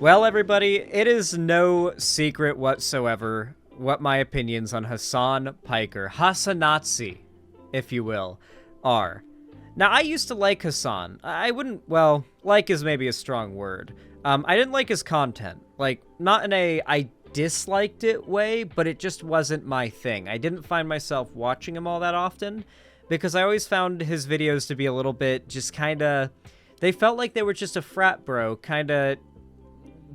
Well, everybody, it is no secret whatsoever what my opinions on Hasan Piker, Hasanazi, if you will, are. Now, I used to like Hasan. I wouldn't, well, like is maybe a strong word. I didn't like his content. Like, not in a I disliked it way, but it just wasn't my thing. I didn't find myself watching him all that often because I always found his videos to be a little bit just kind of, they felt like they were just a frat bro, kind of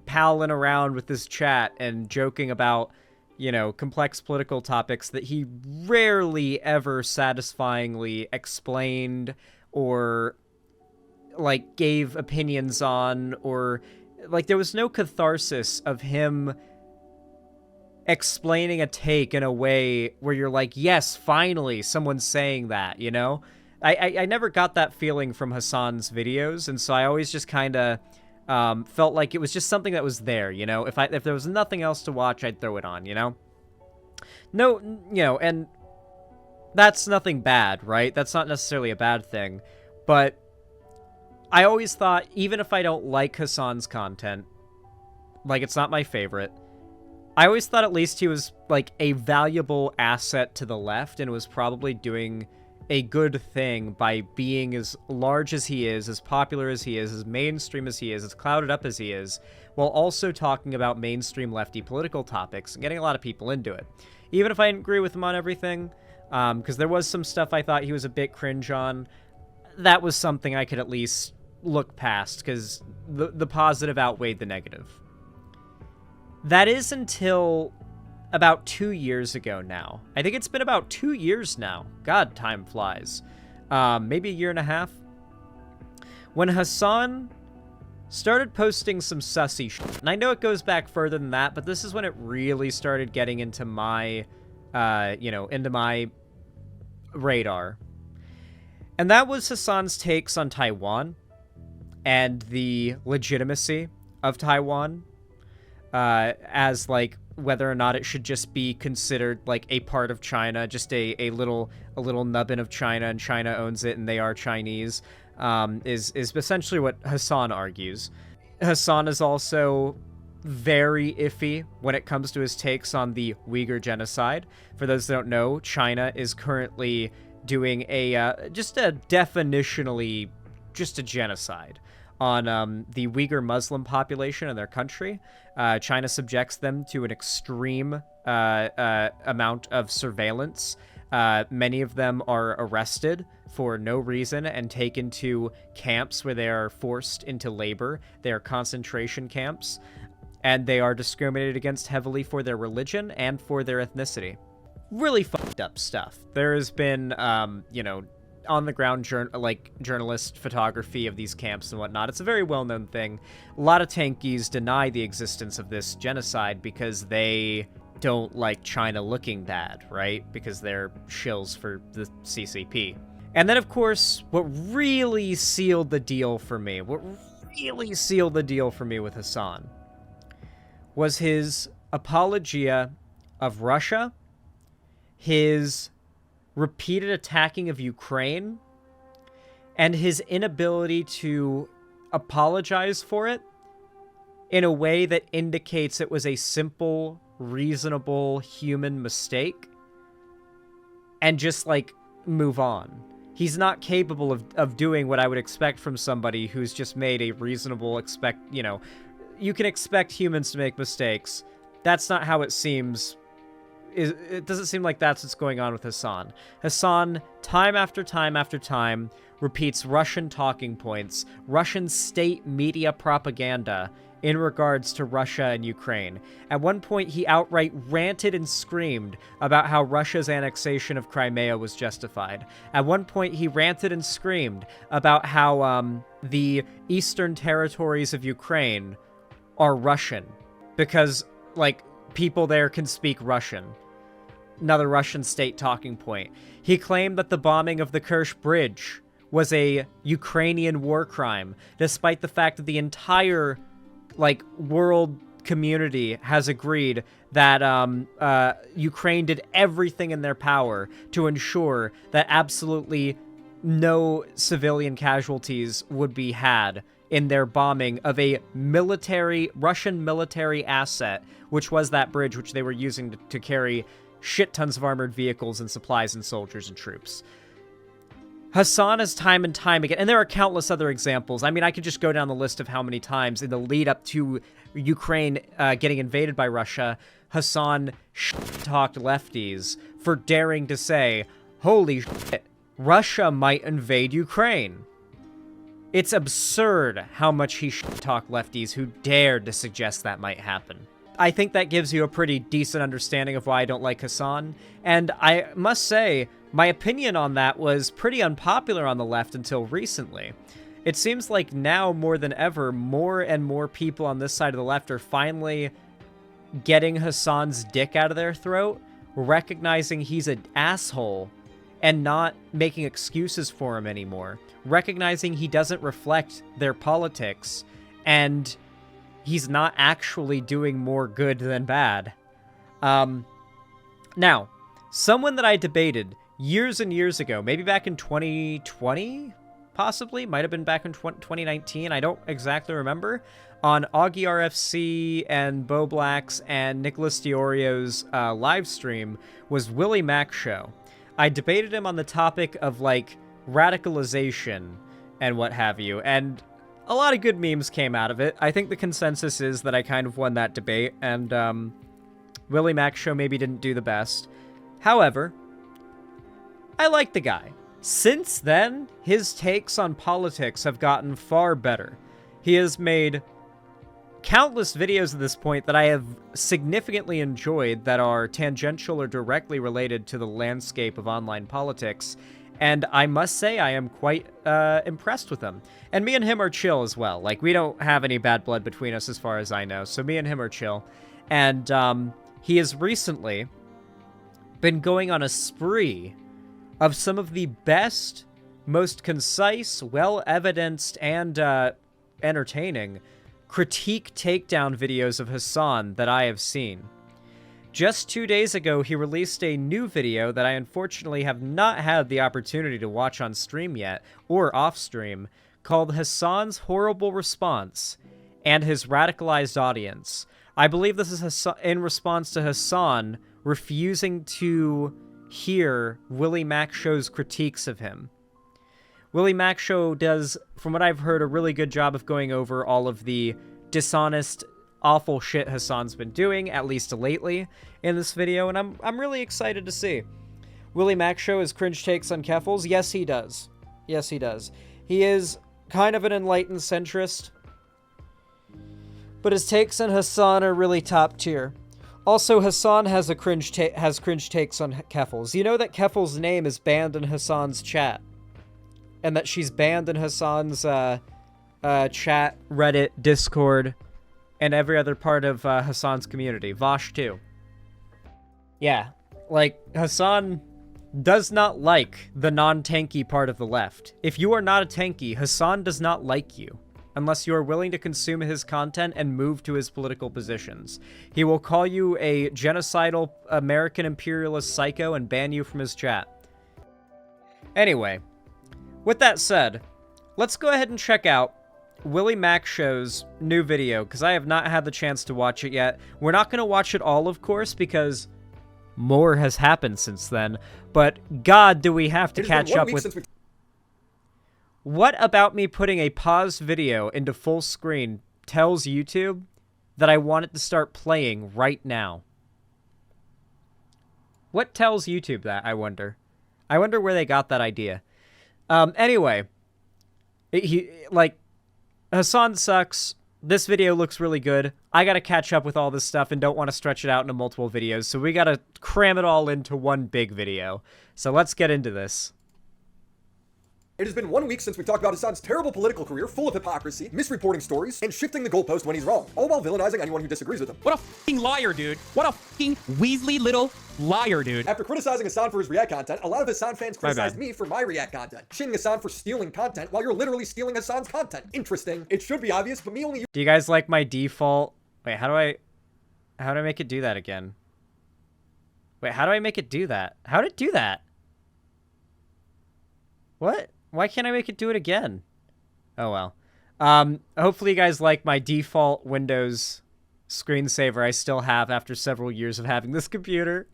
palling around with this chat and joking about, you know, complex political topics that he rarely ever satisfyingly explained or, like, gave opinions on, or, like, there was no catharsis of him explaining a take in a way where you're like, yes, finally, someone's saying that, you know? I never got that feeling from Hasan's videos, and so I always just kind of felt like it was just something that was there, you know? If there was nothing else to watch, I'd throw it on, you know? No, you know, and that's nothing bad, right? That's not necessarily a bad thing, but I always thought, even if I don't like Hasan's content, like, it's not my favorite, I always thought at least he was, like, a valuable asset to the left and was probably doing a good thing by being as large as he is, as popular as he is, as mainstream as he is, as clouded up as he is, while also talking about mainstream lefty political topics and getting a lot of people into it. Even if I didn't agree with him on everything, because there was some stuff I thought he was a bit cringe on, that was something I could at least look past, because the positive outweighed the negative. That is until about 2 years ago now. I think it's been about 2 years now. God, time flies. Maybe a year and a half. When Hasan started posting some sussy shit. And I know it goes back further than that, but this is when it really started getting into my, into my radar. And that was Hasan's takes on Taiwan and the legitimacy of Taiwan. As, like, whether or not it should just be considered, like, a part of China, just a little nubbin of China, and China owns it and they are Chinese, is essentially what Hasan argues. Hasan is also very iffy when it comes to his takes on the Uyghur genocide. For those that don't know, China is currently doing just a genocide on the Uyghur Muslim population in their country. China subjects them to an extreme amount of surveillance. Many of them are arrested for no reason and taken to camps where they are forced into labor. They are concentration camps, and they are discriminated against heavily for their religion and for their ethnicity. Really fucked up stuff. There has been, on-the-ground journalist photography of these camps and whatnot. It's a very well-known thing. A lot of tankies deny the existence of this genocide because they don't like China looking bad, right? Because they're shills for the CCP. And then, of course, what really sealed the deal for me with Hasan was his apologia of Russia, his repeated attacking of Ukraine, and his inability to apologize for it in a way that indicates it was a simple, reasonable human mistake and just, like, move on. He's not capable of doing what I would expect from somebody who's just made a reasonable you can expect humans to make mistakes. That's not how it seems. It doesn't seem like that's what's going on with Hasan. Hasan, time after time after time, repeats Russian talking points, Russian state media propaganda in regards to Russia and Ukraine. At one point, he outright ranted and screamed about how Russia's annexation of Crimea was justified. At one point, he ranted and screamed about how the eastern territories of Ukraine are Russian because, like, people there can speak Russian. Another Russian state talking point. He claimed that the bombing of the Kerch Bridge was a Ukrainian war crime, despite the fact that the entire, like, world community has agreed that Ukraine did everything in their power to ensure that absolutely no civilian casualties would be had in their bombing of a Russian military asset, which was that bridge which they were using to carry shit tons of armored vehicles and supplies and soldiers and troops. Hasan has time and time again, and there are countless other examples. I mean, I could just go down the list of how many times in the lead up to Ukraine getting invaded by Russia, Hasan talked lefties for daring to say, holy shit, Russia might invade Ukraine. It's absurd how much he talked lefties who dared to suggest that might happen. I think that gives you a pretty decent understanding of why I don't like Hasan, and I must say, my opinion on that was pretty unpopular on the left until recently. It seems like now, more than ever, more and more people on this side of the left are finally getting Hasan's dick out of their throat, recognizing he's an asshole, and not making excuses for him anymore. Recognizing he doesn't reflect their politics, and he's not actually doing more good than bad. Now, someone that I debated years and years ago, maybe back in 2020, possibly, might have been back in 2019, I don't exactly remember, on Augie RFC and Bo Black's and Nicholas Diorio's live stream, was Willie Mac Show. I debated him on the topic of, like, radicalization and what have you, and a lot of good memes came out of it. I think the consensus is that I kind of won that debate, and Willie Mac Show maybe didn't do the best. However, I like the guy. Since then, his takes on politics have gotten far better. He has made countless videos at this point that I have significantly enjoyed that are tangential or directly related to the landscape of online politics, and I must say I am quite impressed with him. And me and him are chill as well. Like, we don't have any bad blood between us as far as I know, so me and him are chill. And he has recently been going on a spree of some of the best, most concise, well-evidenced, and entertaining critique takedown videos of Hasan that I have seen. Just 2 days ago, he released a new video that I unfortunately have not had the opportunity to watch on stream yet, or off-stream, called Hasan's Horrible Response and His Radicalized Audience. I believe this is in response to Hasan refusing to hear Willie Mac Show's critiques of him. Willie Mac Show does, from what I've heard, a really good job of going over all of the dishonest, awful shit Hasan's been doing, at least lately, in this video, and I'm really excited to see. Willie Mac Show has cringe takes on Keffals? Yes, he does. Yes, he does. He is kind of an enlightened centrist, but his takes on Hasan are really top tier. Also, Hasan has cringe takes on Keffals. You know that Keffals' name is banned in Hasan's chat, and that she's banned in Hasan's chat, Reddit, Discord, and every other part of Hasan's community. Vosh too. Yeah, like, Hasan does not like the non-tanky part of the left. If you are not a tanky, Hasan does not like you, unless you are willing to consume his content and move to his political positions. He will call you a genocidal American imperialist psycho and ban you from his chat. Anyway, with that said, let's go ahead and check out Willie Mac Show's new video, because I have not had the chance to watch it yet. We're not going to watch it all, of course, because more has happened since then, but God, do we have to catch up with... What about me putting a paused video into full screen tells YouTube that I want it to start playing right now? What tells YouTube that, I wonder? I wonder where they got that idea. Anyway, Hasan sucks. This video looks really good. I gotta catch up with all this stuff and don't want to stretch it out into multiple videos, so we gotta cram it all into one big video. So let's get into this. It has been 1 week since we've talked about Hasan's terrible political career, full of hypocrisy, misreporting stories, and shifting the goalpost when he's wrong, all while villainizing anyone who disagrees with him. What a f***ing liar, dude. What a f***ing Weasley little liar, dude. After criticizing Hasan for his React content, a lot of Hasan fans criticized me for my React content, shaming Hasan for stealing content while you're literally stealing Hasan's content. Interesting. It should be obvious, but me only... Do you guys like my default... Wait, how do I make it do that again? Wait, how do I make it do that? How did it do that? What? Why can't I make it do it again? Oh, well. Hopefully you guys like my default Windows screensaver I still have after several years of having this computer.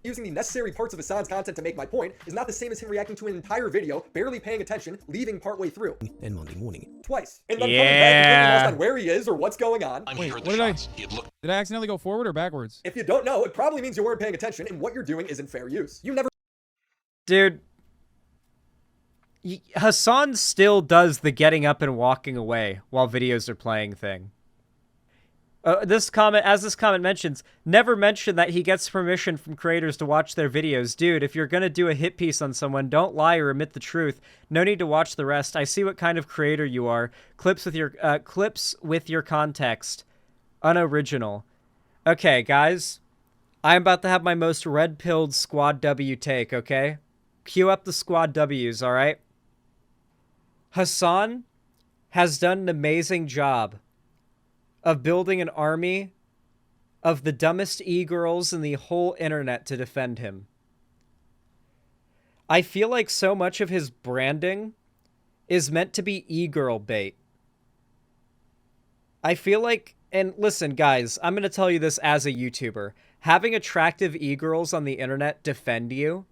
Using the necessary parts of Hasan's content to make my point is not the same as him reacting to an entire video, barely paying attention, leaving partway through. And Monday morning. Twice. And then coming back and getting lost on where he is or what's going on. Wait, what did I accidentally go forward or backwards? If you don't know, it probably means you weren't paying attention and what you're doing isn't fair use. You never... Dude. Hasan still does the getting up and walking away while videos are playing thing. This comment mentions, never mention that he gets permission from creators to watch their videos. Dude, if you're gonna do a hit piece on someone, don't lie or admit the truth. No need to watch the rest. I see what kind of creator you are. Clips with your context. Unoriginal. Okay, guys. I'm about to have my most red-pilled Squad W take, okay? Cue up the Squad Ws, alright? Hasan has done an amazing job of building an army of the dumbest e-girls in the whole internet to defend him. I feel like so much of his branding is meant to be e-girl bait. I feel like, and listen guys, I'm going to tell you this as a YouTuber, having attractive e-girls on the internet defend you,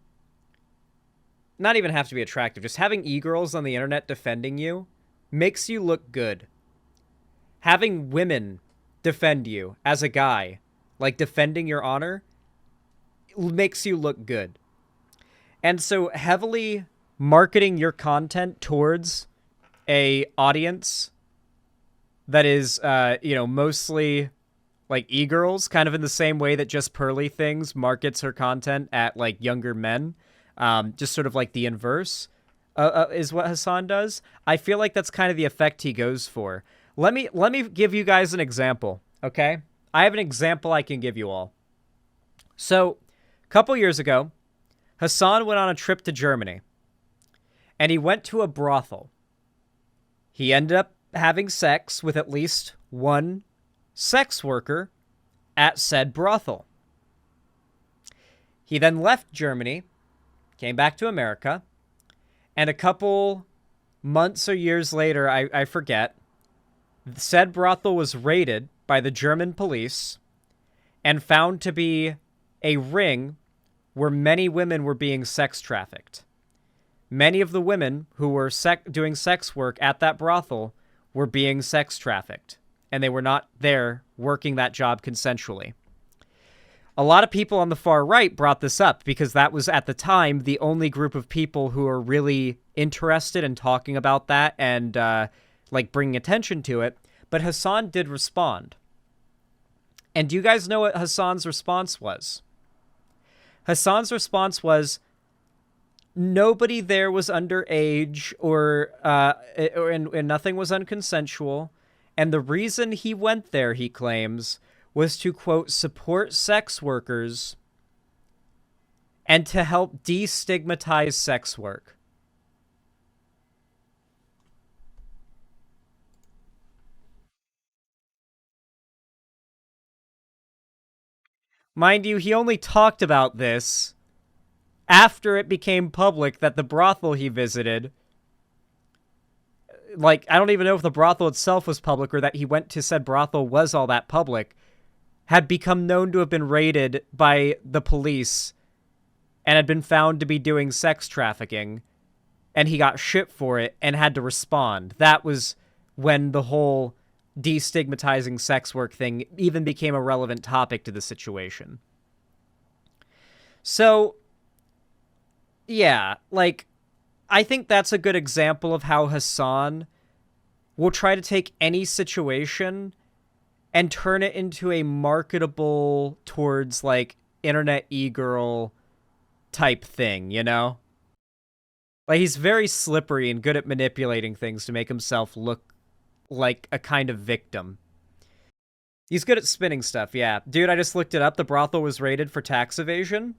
not even have to be attractive, just having e-girls on the internet defending you makes you look good. Having women defend you as a guy, like defending your honor, makes you look good. And so heavily marketing your content towards a audience that is, mostly like e-girls, kind of in the same way that Just Pearly Things markets her content at like younger men, just sort of like the inverse, is what Hasan does. I feel like that's kind of the effect he goes for. Let me give you guys an example, okay? I have an example I can give you all. So, a couple years ago, Hasan went on a trip to Germany, and he went to a brothel. He ended up having sex with at least one sex worker at said brothel. He then left Germany, came back to America, and a couple months or years later, I forget, said brothel was raided by the German police and found to be a ring where many women were being sex trafficked. Many of the women who were doing sex work at that brothel were being sex trafficked, and they were not there working that job consensually. A lot of people on the far right brought this up because that was, at the time, the only group of people who were really interested in talking about that and, bringing attention to it. But Hasan did respond. And do you guys know what Hasan's response was? Hasan's response was, nobody there was underage and nothing was unconsensual. And the reason he went there, he claims, was to, quote, support sex workers and to help destigmatize sex work. Mind you, he only talked about this after it became public that the brothel he visited, like, I don't even know if the brothel itself was public or that he went to said brothel was all that public, had become known to have been raided by the police and had been found to be doing sex trafficking, and he got shit for it and had to respond. That was when the whole destigmatizing sex work thing even became a relevant topic to the situation. So, yeah, like, I think that's a good example of how Hasan will try to take any situation and turn it into a marketable towards, like, internet e-girl type thing, you know? Like, he's very slippery and good at manipulating things to make himself look like a kind of victim. He's good at spinning stuff, yeah. Dude, I just looked it up. The brothel was raided for tax evasion.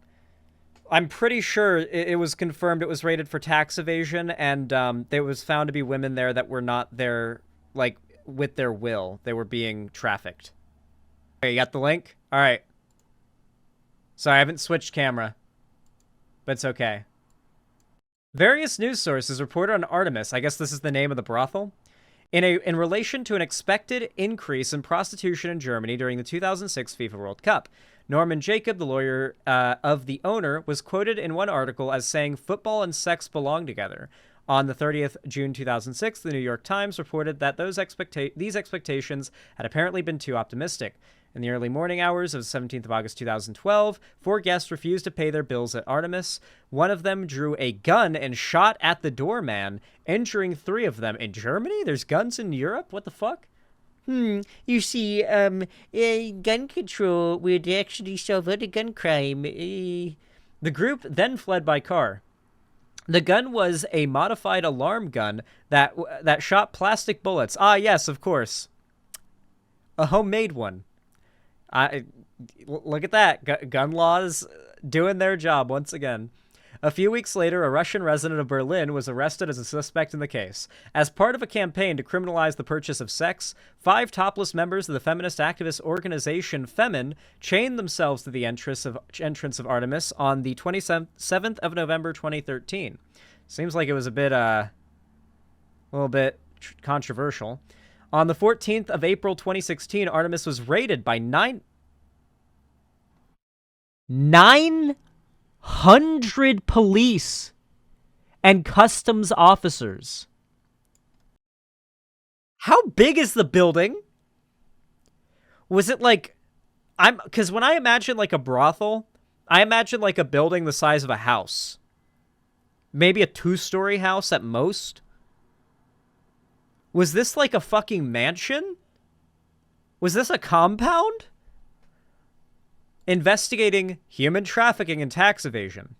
I'm pretty sure it was confirmed it was raided for tax evasion, and there was found to be women there that were not there, like, with their will. They were being trafficked. Okay, you got the link? All right. Sorry, I haven't switched camera, but it's okay. Various news sources reported on Artemis, I guess this is the name of the brothel, in relation to an expected increase in prostitution in Germany during the 2006 FIFA World Cup. Norman Jacob, the lawyer of the owner, was quoted in one article as saying football and sex belong together. On the 30th June 2006, the New York Times reported that these expectations had apparently been too optimistic. In the early morning hours of 17th of August 2012, 4 guests refused to pay their bills at Artemis. One of them drew a gun and shot at the doorman, injuring 3 of them. In Germany? There's guns in Europe? What the fuck? You see, gun control would actually solve a gun crime. The group then fled by car. The gun was a modified alarm gun that shot plastic bullets. Ah, yes, of course. A homemade one. Look at that. Gun laws doing their job once again. A few weeks later, a Russian resident of Berlin was arrested as a suspect in the case. As part of a campaign to criminalize the purchase of sex, 5 topless members of the feminist activist organization Femin chained themselves to the entrance of Artemis on the 27th of November 2013. Seems like it was a little bit controversial. On the 14th of April 2016, Artemis was raided by 900 police and customs officers. How big is the building? Was it like... because when I imagine like a brothel, I imagine like a building the size of a house. Maybe a 2-story house at most. Was this like a fucking mansion? Was this a compound? Investigating human trafficking and tax evasion.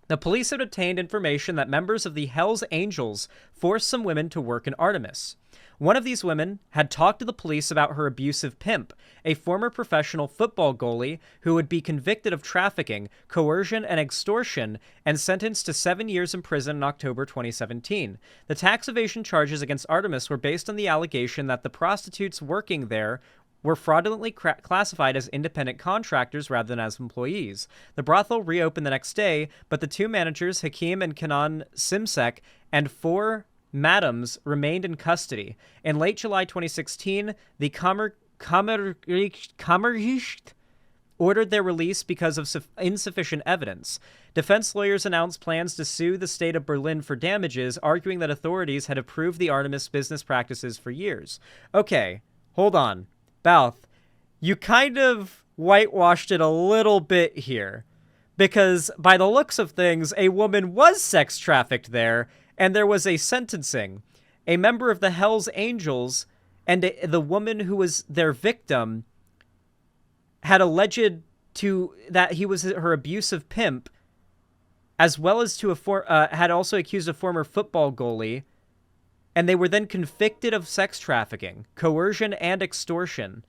The police had obtained information that members of the Hells Angels forced some women to work in Artemis. One of these women had talked to the police about her abusive pimp, a former professional football goalie who would be convicted of trafficking, coercion, and extortion, and sentenced to 7 years in prison in October 2017. The tax evasion charges against Artemis were based on the allegation that the prostitutes working there were fraudulently classified as independent contractors rather than as employees. The brothel reopened the next day, but the 2 managers, Hakim and Kenan Simsek, and 4 madams remained in custody. In late July 2016, the Kammergericht ordered their release because of insufficient evidence. Defense lawyers announced plans to sue the state of Berlin for damages, arguing that authorities had approved the Artemis business practices for years. Okay, hold on. Balth, you kind of whitewashed it a little bit here, because by the looks of things, a woman was sex trafficked there, and there was a sentencing. A member of the Hells Angels and the woman who was their victim had alleged that he was her abusive pimp, as well as had also accused a former football goalie, and they were then convicted of sex trafficking, coercion, and extortion.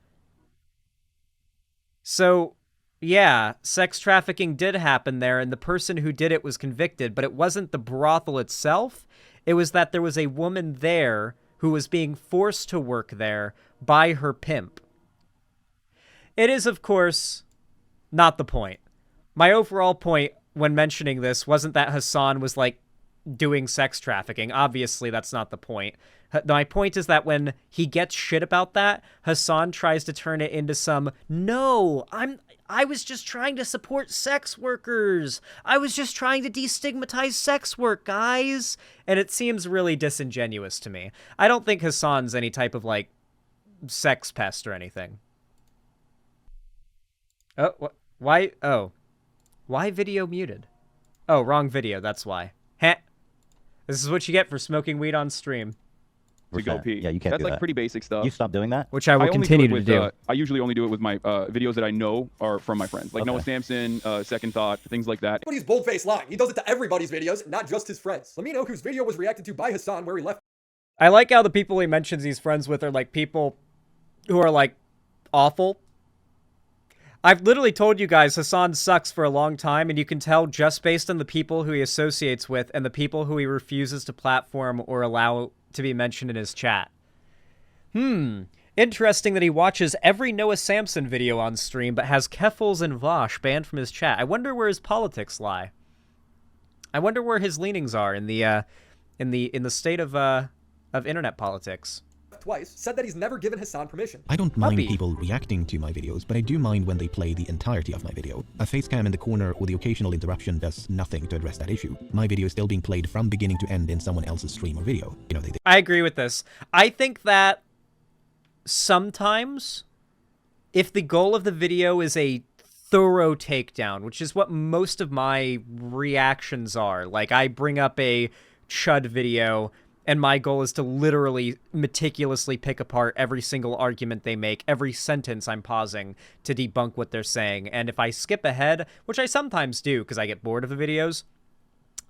So, yeah, sex trafficking did happen there, and the person who did it was convicted, but it wasn't the brothel itself. It was that there was a woman there who was being forced to work there by her pimp. It is, of course, not the point. My overall point when mentioning this wasn't that Hasan was, like, doing sex trafficking. Obviously, that's not the point. My point is that when he gets shit about that, Hasan tries to turn it into some, no, I was just trying to support sex workers. I was just trying to destigmatize sex work, guys. And it seems really disingenuous to me. I don't think Hasan's any type of, like, sex pest or anything. Oh, why? Oh. Why video muted? Oh, wrong video, that's why. Heh. This is what you get for smoking weed on stream. To go pee. Yeah, you can't That's do like that. pretty basic stuff. You stop doing that? Which I will only continue do it to with, do. I usually only do it with my videos that I know are from my friends. Like Okay. Noah Samson, Second Thought, things like that. But he's bold-faced lying. He does it to everybody's videos, not just his friends. Let me know whose video was reacted to by Hasan where he left I like how the people he mentions he's friends with are, like, people who are, like, awful. I've literally told you guys Hasan sucks for a long time, and you can tell just based on the people who he associates with and the people who he refuses to platform or allow to be mentioned in his chat. Interesting that he watches every Noah Samson video on stream, but has Keffels and Vosh banned from his chat. I wonder where his politics lie. I wonder where his leanings are in the state of of internet politics. Twice, said that he's never given Hasan permission. I don't mind Puppy. people reacting to my videos, but I do mind when they play the entirety of my video. A face cam in the corner or the occasional interruption does nothing to address that issue. My video is still being played from beginning to end in someone else's stream or video. You know, I agree with this. I think that sometimes, if the goal of the video is a thorough takedown, which is what most of my reactions are, like I bring up a chud video and my goal is to literally meticulously pick apart every single argument they make, every sentence I'm pausing to debunk what they're saying. And if I skip ahead, which I sometimes do because I get bored of the videos,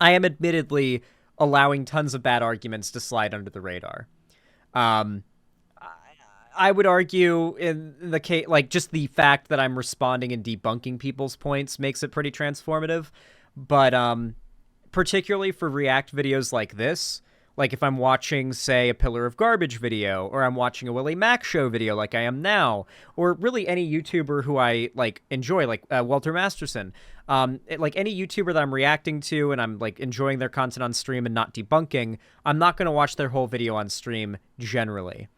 I am admittedly allowing tons of bad arguments to slide under the radar. I would argue in the case, like, just the fact that I'm responding and debunking people's points makes it pretty transformative. But particularly for React videos like this, like if I'm watching, say, a Pillar of Garbage video, or I'm watching a Willie Mac Show video like I am now, or really any YouTuber who I, like, enjoy, like Walter Masterson, like any YouTuber that I'm reacting to and I'm, like, enjoying their content on stream and not debunking, I'm not going to watch their whole video on stream generally.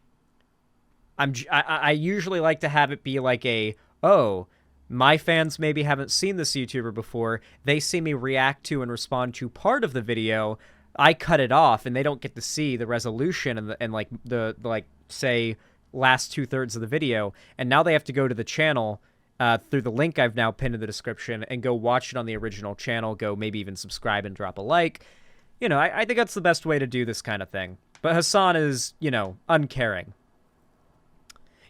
I usually like to have it be like a, oh, my fans maybe haven't seen this YouTuber before, they see me react to and respond to part of the video, I cut it off and they don't get to see the resolution and like the like say last 2/3 of the video, and now they have to go to the channel through the link I've now pinned in the description and go watch it on the original channel, go maybe even subscribe and drop a like. You know, I think that's the best way to do this kind of thing. But Hasan is, you know, uncaring.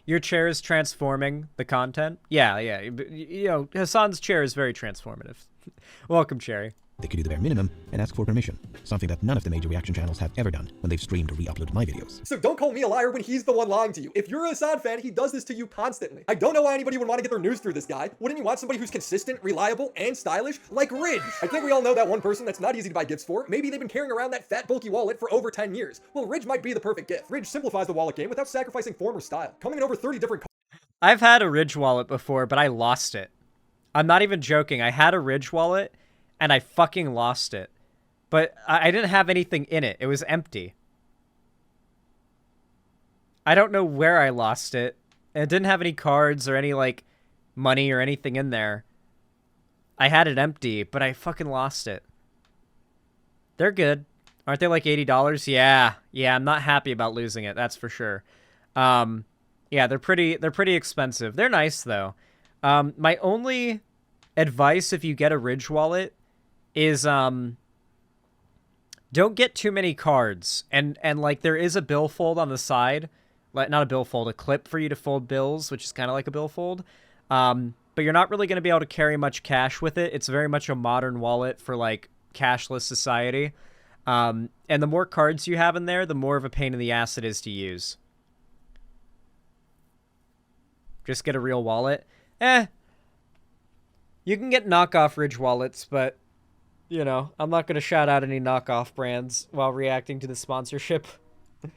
Your chair is transforming the content? Yeah. You know, Hasan's chair is very transformative. Welcome, Cherry. They could do the bare minimum and ask for permission, something that none of the major reaction channels have ever done when they've streamed or re-uploaded my videos. So don't call me a liar when he's the one lying to you. If you're a Hasan fan, he does this to you constantly. I don't know why anybody would want to get their news through this guy. Wouldn't you want somebody who's consistent, reliable, and stylish? Like Ridge. I think we all know that one person that's not easy to buy gifts for. Maybe they've been carrying around that fat, bulky wallet for over 10 years. Well, Ridge might be the perfect gift. Ridge simplifies the wallet game without sacrificing form or style. Coming in over 30 different I've had a Ridge wallet before, but I lost it. I'm not even joking. I had a Ridge wallet, and I fucking lost it. But I didn't have anything in it. It was empty. I don't know where I lost it. And it didn't have any cards or any, like, money or anything in there. I had it empty, but I fucking lost it. They're good. Aren't they like $80? Yeah, I'm not happy about losing it, that's for sure. Yeah, they're pretty expensive. They're nice, though. My only advice if you get a Ridge wallet is don't get too many cards. And like there is a billfold on the side, like not a billfold, a clip for you to fold bills, which is kind of like a billfold. But you're not really going to be able to carry much cash with it. It's very much a modern wallet for like cashless society. And the more cards you have in there, the more of a pain in the ass it is to use. Just get a real wallet. You can get knockoff Ridge wallets, but, you know, I'm not going to shout out any knockoff brands while reacting to the sponsorship.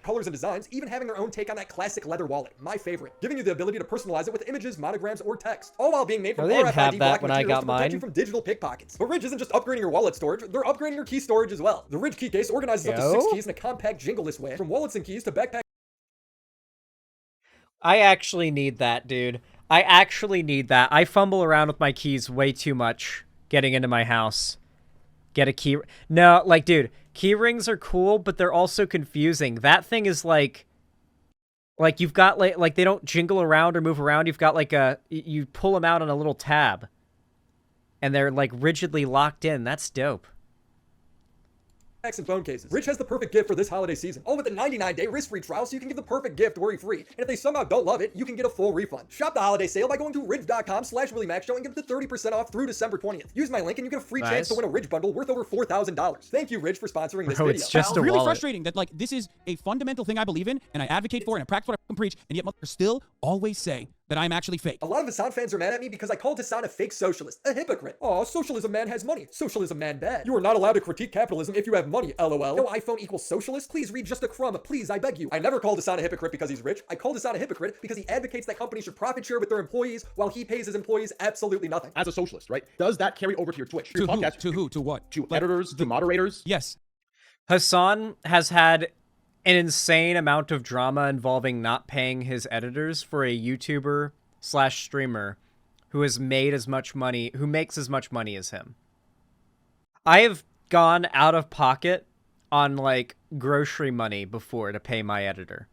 colors and designs, even having their own take on that classic leather wallet, my favorite, giving you the ability to personalize it with images, monograms, or text, all while being made from They didn't have RFID that black when I materials got to protect mine. you from digital pickpockets. But Ridge isn't just upgrading your wallet storage, they're upgrading your key storage as well. The Ridge key case organizes up to 6 keys in a compact jingleless way, from wallets and keys to backpack. I actually need that, dude. I actually need that. I fumble around with my keys way too much getting into my house. Get a key. No, like, dude, key rings are cool, but they're also confusing. That thing is like you've got like they don't jingle around or move around. You've got like you pull them out on a little tab and they're like rigidly locked in. That's dope. And phone cases. Ridge has the perfect gift for this holiday season. All with a 99-day risk-free trial, so you can give the perfect gift worry-free. And if they somehow don't love it, you can get a full refund. Shop the holiday sale by going to ridge.com/WillieMacShow and give the 30% off through December 20th. Use my link and you get a free chance to win a Ridge bundle worth over $4,000. Thank you, Ridge, for sponsoring this video. It's just a really wallet. frustrating that like this is a fundamental thing I believe in and I advocate for and I practice what I preach, and yet motherfuckers still always say that I'm actually fake. A lot of Hasan fans are mad at me because I called Hasan a fake socialist, a hypocrite. Aw, socialism man has money. Socialism man bad. You are not allowed to critique capitalism if you have money, LOL. No iPhone equals socialist? Please read just a crumb, please, I beg you. I never called Hasan a hypocrite because he's rich. I called Hasan a hypocrite because he advocates that companies should profit share with their employees while he pays his employees absolutely nothing. As a socialist, right? Does that carry over to your Twitch, To your who? podcast, To who? To what? to editors, to moderators? Yes. Hasan has had an insane amount of drama involving not paying his editors for a YouTuber slash streamer who has made as much money, who makes as much money as him. I have gone out of pocket on like grocery money before to pay my editor.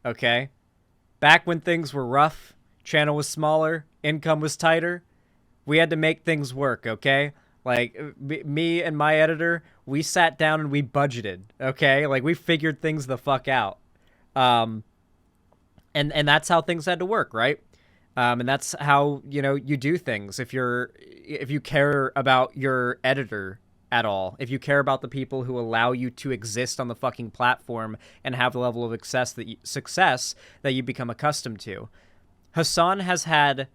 Okay? Back when things were rough, channel was smaller, income was tighter, we had to make things work, okay? Like, me and my editor, we sat down and we budgeted, okay? Like, we figured things the fuck out. And that's how things had to work, right? And that's how, you know, you do things if you care about your editor at all. If you care about the people who allow you to exist on the fucking platform and have the level of success that you become accustomed to. Hasan has had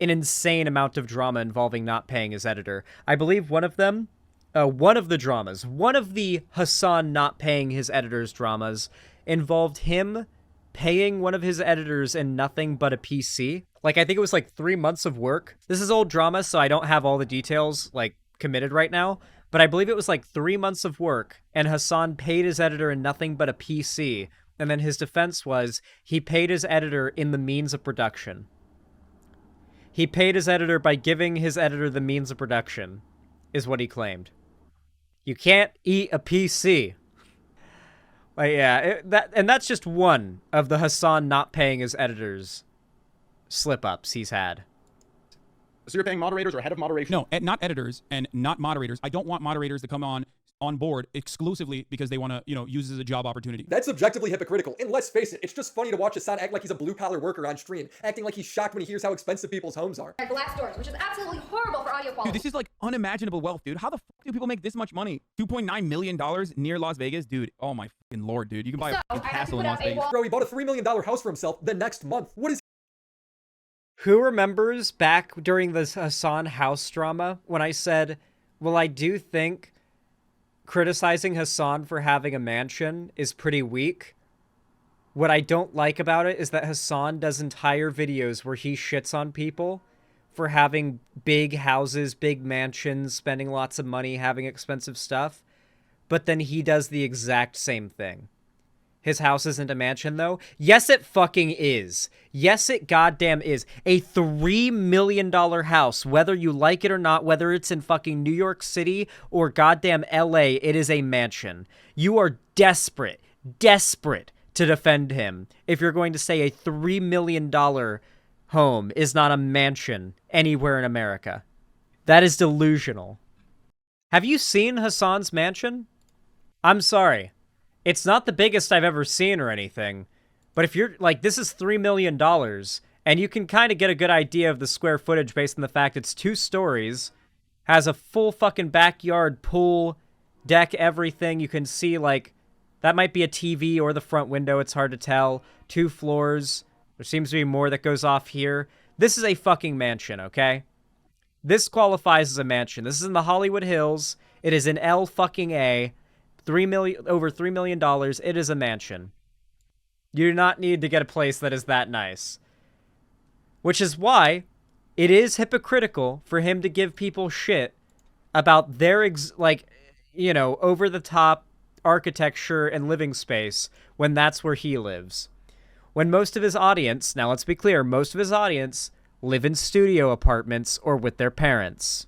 an insane amount of drama involving not paying his editor. I believe one of the Hasan not paying his editor's dramas involved him paying one of his editors in nothing but a PC. Like, I think it was like 3 months of work. This is old drama, so I don't have all the details, like, committed right now. But I believe it was like 3 months of work, and Hasan paid his editor in nothing but a PC. And then his defense was he paid his editor in the means of production. He paid his editor by giving his editor the means of production, is what he claimed. You can't eat a PC. Like, yeah, that's just one of the Hasan not paying his editors slip-ups he's had. So you're paying moderators or head of moderation? No, not editors and not moderators. I don't want moderators to come on board exclusively because they want to, you know, use it as a job opportunity. That's objectively hypocritical. And let's face it, it's just funny to watch Hasan act like he's a blue-collar worker on stream, acting like he's shocked when he hears how expensive people's homes are. Glass doors, which is absolutely horrible for audio quality. Dude, this is like unimaginable wealth, dude. How the fuck do people make this much money? $2.9 million near Las Vegas? Dude, oh my fucking lord, dude. You can buy a castle in Las Vegas. Bro, he bought a $3 million house for himself the next month. What is Who remembers back during this Hasan house drama when I said, well, I do think criticizing Hasan for having a mansion is pretty weak. What I don't like about it is that Hasan does entire videos where he shits on people for having big houses, big mansions, spending lots of money, having expensive stuff. But then he does the exact same thing. His house isn't a mansion, though. Yes, it fucking is. Yes, it goddamn is. A $3 million house, whether you like it or not, whether it's in fucking New York City or goddamn LA, it is a mansion. You are desperate to defend him if you're going to say a $3 million home is not a mansion anywhere in America. That is delusional. Have you seen Hasan's mansion? I'm sorry. It's not the biggest I've ever seen or anything, but if you're, like, this is $3 million, and you can kind of get a good idea of the square footage based on the fact it's 2 stories, has a full fucking backyard, pool, deck, everything. You can see, like, that might be a TV or the front window, it's hard to tell. 2 floors. There seems to be more that goes off here. This is a fucking mansion, okay? This qualifies as a mansion. This is in the Hollywood Hills. It is in L fucking A. Over $3 million. It is a mansion. You do not need to get a place that is that nice. Which is why it is hypocritical for him to give people shit about their, over-the-top architecture and living space when that's where he lives. When most of his audience, now let's be clear, most of his audience live in studio apartments or with their parents.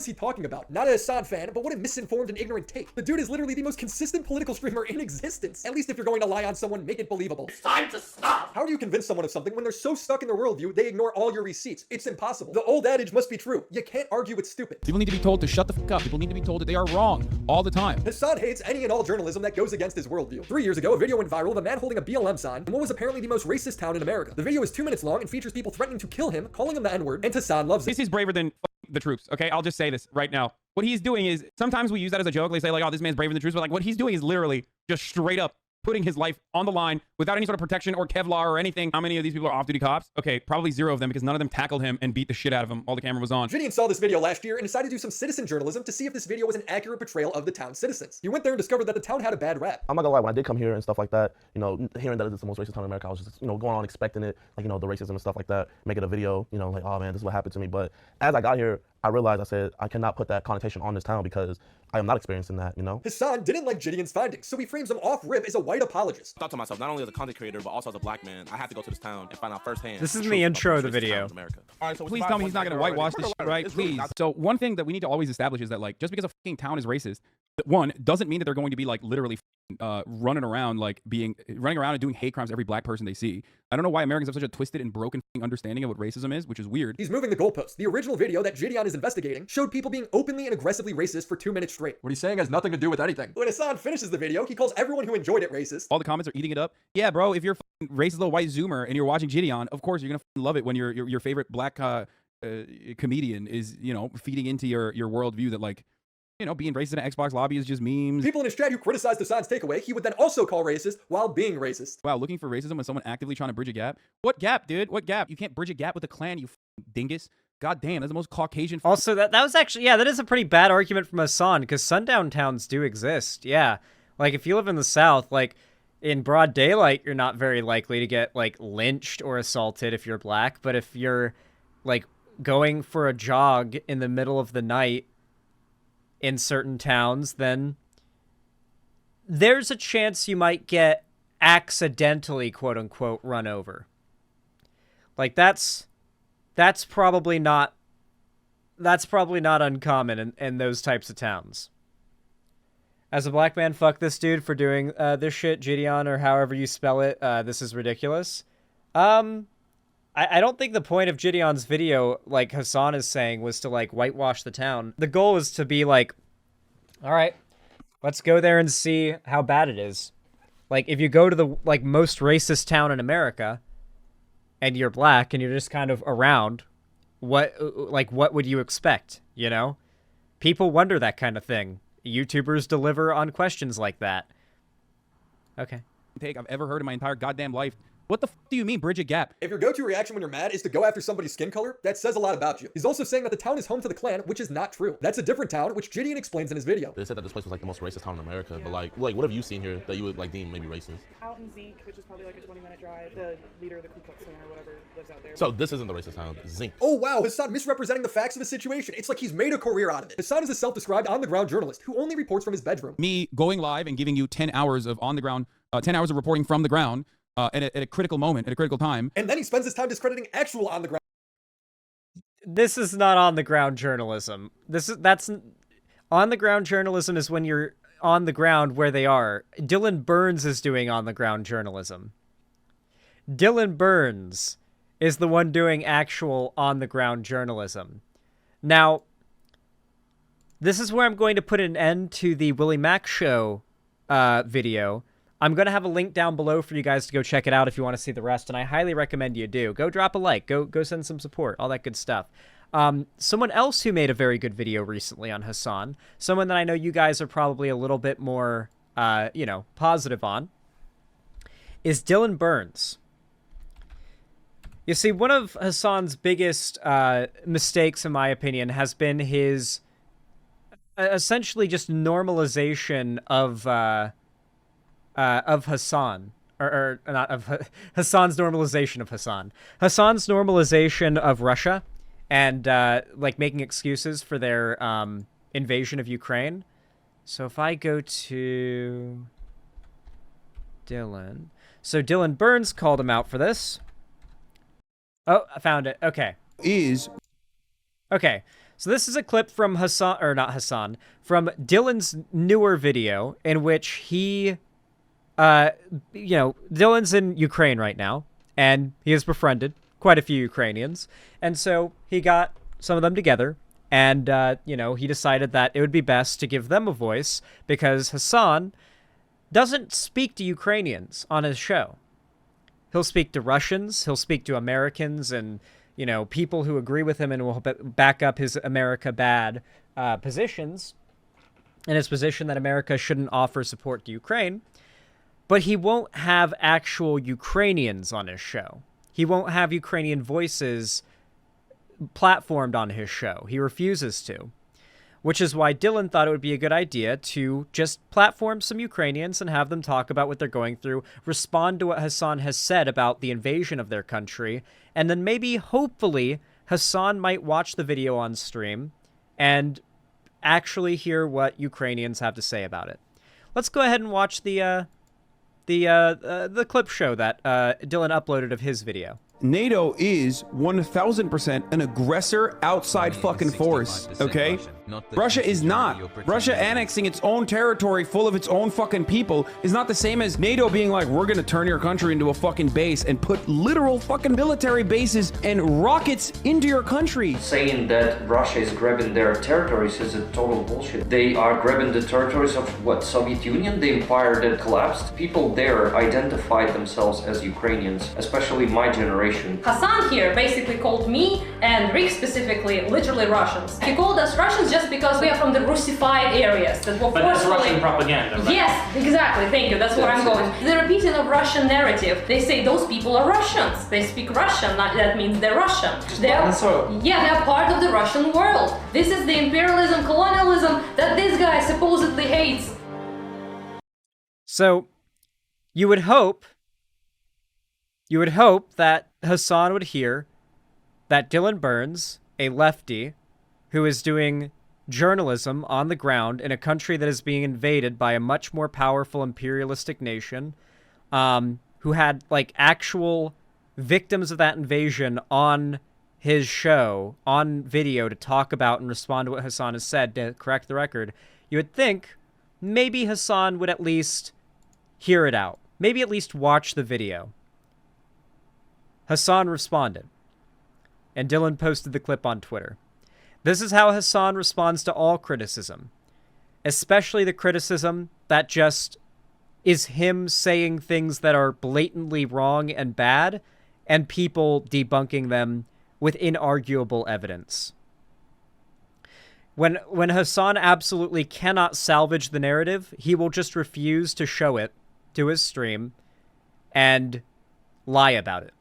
he talking about? Not a Hasan fan, but what a misinformed and ignorant take. The dude is literally the most consistent political streamer in existence. At least if you're going to lie on someone, make it believable. It's time to stop! How do you convince someone of something when they're so stuck in their worldview, they ignore all your receipts? It's impossible. The old adage must be true. You can't argue with stupid. People need to be told to shut the fuck up. People need to be told that they are wrong all the time. Hasan hates any and all journalism that goes against his worldview. 3 years ago, a video went viral of a man holding a BLM sign in what was apparently the most racist town in America. The video is 2 minutes long and features people threatening to kill him, calling him the N-word, and Hasan loves it. This is braver than the troops, okay? I'll just say this right now. What he's doing is, sometimes we use that as a joke. They say like, oh, this man's braver than the troops. But like, what he's doing is literally just straight up putting his life on the line without any sort of protection or Kevlar or anything. How many of these people are off-duty cops? Okay, probably 0 of them because none of them tackled him and beat the shit out of him while the camera was on. Gideon saw this video last year and decided to do some citizen journalism to see if this video was an accurate portrayal of the town's citizens. He went there and discovered that the town had a bad rap. I'm not gonna lie, when I did come here and stuff like that, you know, hearing that it's the most racist town in America, I was just, you know, going on expecting it, like, you know, the racism and stuff like that, making a video, you know, like, oh man, this is what happened to me. But as I got here, I realized, I said, I cannot put that connotation on this town because I am not experiencing that, you know? Hasan didn't like Gideon's findings, so he frames him off rip as a white apologist. I thought to myself, not only as a content creator, but also as a black man, I have to go to this town and find out firsthand. This is in the intro of the video. All right, so Please tell me he's not going to whitewash this shit, right? Please. So one thing that we need to always establish is that, like, just because a fucking town is racist, one, doesn't mean that they're going to be, like, literally running around and doing hate crimes to every black person they see. I don't know why Americans have such a twisted and broken understanding of what racism is, which is weird. He's moving the goalposts. The original video that Gideon is investigating showed people being openly and aggressively racist for 2 minutes straight. What he's saying has nothing to do with anything. When Hasan finishes the video, he calls everyone who enjoyed it racist. All the comments are eating it up. Yeah, bro, if you're a racist little white zoomer and you're watching Gideon, of course you're going to love it when your favorite black comedian is, you know, feeding into your worldview that, like, you know, being racist in an Xbox lobby is just memes. People in his chat who criticized Hasan's takeaway, he would then also call racist while being racist. Wow, looking for racism when someone actively trying to bridge a gap? What gap, dude? What gap? You can't bridge a gap with a clan, you dingus. God damn, that's the most Caucasian. Also, that was actually, yeah, that is a pretty bad argument from Hasan, because sundown towns do exist. Yeah. Like, if you live in the South, like, in broad daylight, you're not very likely to get, like, lynched or assaulted if you're black. But if you're, like, going for a jog in the middle of the night in certain towns, then there's a chance you might get accidentally, quote unquote, run over. Like, that's probably not uncommon in those types of towns. As a black man, fuck this dude for doing this shit, Gideon, or however you spell it. This is ridiculous. I don't think the point of Gideon's video, like Hasan is saying, was to, like, whitewash the town. The goal was to be like, all right, let's go there and see how bad it is. Like, if you go to the, like, most racist town in America and you're black and you're just kind of around, what would you expect, you know? People wonder that kind of thing. YouTubers deliver on questions like that. Okay. Take I've ever heard in my entire goddamn life. What the f do you mean, bridge a gap? If your go-to reaction when you're mad is to go after somebody's skin color, that says a lot about you. He's also saying that the town is home to the clan, which is not true. That's a different town, which Gideon explains in his video. They said that this place was like the most racist town in America, but like what have you seen here that you would like deem maybe racist? Out in Zinc, which is probably like a 20-minute drive, the leader of the Ku Klux Klan or whatever lives out there. So this isn't the racist town, it's Zinc. Oh wow, Hasan misrepresenting the facts of the situation. It's like he's made a career out of it. Hasan is a self-described on-the-ground journalist who only reports from his bedroom. Me going live and giving you 10 hours of on the ground, 10 hours of reporting from the ground, at a critical moment, at a critical time. And then he spends his time discrediting actual on-the-ground. This is not on-the-ground journalism. That's on-the-ground journalism is when you're on the ground where they are. Dylan Burns is doing on-the-ground journalism. Dylan Burns is the one doing actual on-the-ground journalism. Now, this is where I'm going to put an end to the Willie Mack Show video. I'm going to have a link down below for you guys to go check it out if you want to see the rest, and I highly recommend you do. Go drop a like. Go send some support. All that good stuff. Someone else who made a very good video recently on Hasan, someone that I know you guys are probably a little bit more, positive on, is Dylan Burns. You see, one of Hasan's biggest mistakes, in my opinion, has been his essentially just normalization of Hasan, or not of Hasan's normalization of Hasan. Hasan's normalization of Russia, and like making excuses for their invasion of Ukraine. So if I go to Dylan, so Dylan Burns called him out for this. Oh, I found it. Okay. Okay. So this is a clip from Hasan, or not Hasan, from Dylan's newer video in which he, Dylan's in Ukraine right now, and he has befriended quite a few Ukrainians. And so he got some of them together, and, he decided that it would be best to give them a voice because Hasan doesn't speak to Ukrainians on his show. He'll speak to Russians, he'll speak to Americans, and, people who agree with him and will back up his America bad positions, and his position that America shouldn't offer support to Ukraine. But he won't have actual Ukrainians on his show. He won't have Ukrainian voices platformed on his show. He refuses to. Which is why Dylan thought it would be a good idea to just platform some Ukrainians and have them talk about what they're going through, respond to what Hasan has said about the invasion of their country, and then maybe, hopefully, Hasan might watch the video on stream and actually hear what Ukrainians have to say about it. Let's go ahead and watch the clip show that Dylan uploaded of his video. NATO is 1000% an aggressor outside fucking force, okay? Russia is not. Russia annexing its own territory full of its own fucking people is not the same as NATO being like, we're gonna turn your country into a fucking base and put literal fucking military bases and rockets into your country. Saying that Russia is grabbing their territories is a total bullshit. They are grabbing the territories of what, Soviet Union, the empire that collapsed? People there identified themselves as Ukrainians, especially my generation. Hasan here basically called me and Rick specifically literally Russians. He called us Russians just because we are from the Russified areas that were But that's Russian propaganda, right? Yes, exactly. Thank you. That's where I'm going. The repeating of Russian narrative. They say those people are Russians. They speak Russian. That means they're Russian. They're part of the Russian world. This is the imperialism, colonialism that this guy supposedly hates. So, you would hope that Hasan would hear that Dylan Burns, a lefty, who is doing journalism on the ground in a country that is being invaded by a much more powerful imperialistic nation, who had, like, actual victims of that invasion on his show, on video, to talk about and respond to what Hasan has said, to correct the record, you would think maybe Hasan would at least hear it out. Maybe at least watch the video. Hasan responded, and Dylan posted the clip on Twitter. This is how Hasan responds to all criticism, especially the criticism that just is him saying things that are blatantly wrong and bad, and people debunking them with inarguable evidence. When Hasan absolutely cannot salvage the narrative, he will just refuse to show it to his stream and lie about it.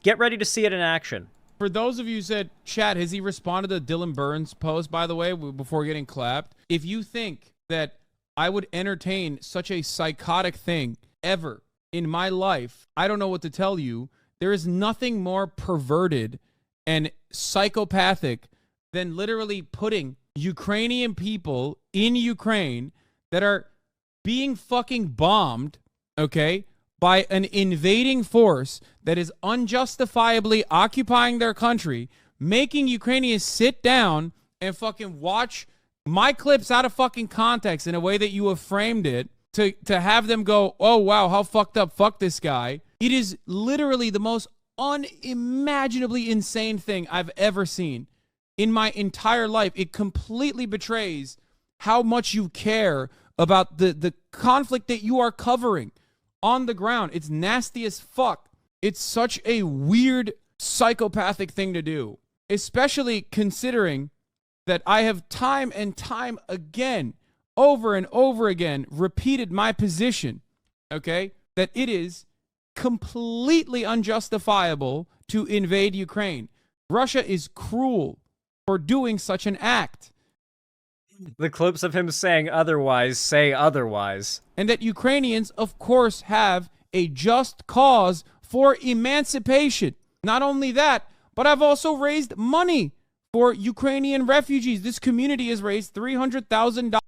Get ready to see it in action. For those of you who said, chat, has he responded to Dylan Burns' post, by the way, before getting clapped? If you think that I would entertain such a psychotic thing ever in my life, I don't know what to tell you. There is nothing more perverted and psychopathic than literally putting Ukrainian people in Ukraine that are being fucking bombed, okay, by an invading force that is unjustifiably occupying their country, making Ukrainians sit down and fucking watch my clips out of fucking context in a way that you have framed it, to have them go, oh, wow, how fucked up, fuck this guy. It is literally the most unimaginably insane thing I've ever seen in my entire life. It completely betrays how much you care about the conflict that you are covering on the ground. It's nasty as fuck. It's such a weird psychopathic thing to do, especially considering that I have time and time again, over and over again, repeated my position, okay, that it is completely unjustifiable to invade Ukraine. Russia is cruel for doing such an act. The clips of him saying otherwise say otherwise. And that Ukrainians, of course, have a just cause for emancipation. Not only that, but I've also raised money for Ukrainian refugees. This community has raised $300,000.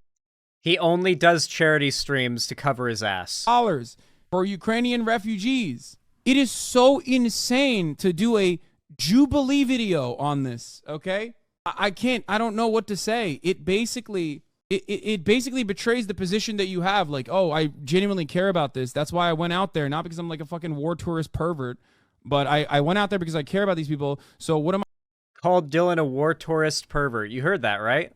He only does charity streams to cover his ass. For Ukrainian refugees. It is so insane to do a Jubilee video on this, okay? I don't know what to say. It basically betrays the position that you have. Like, oh, I genuinely care about this. That's why I went out there. Not because I'm like a fucking war tourist pervert, but I went out there because I care about these people. So what am I? Called Dylan a war tourist pervert. You heard that, right?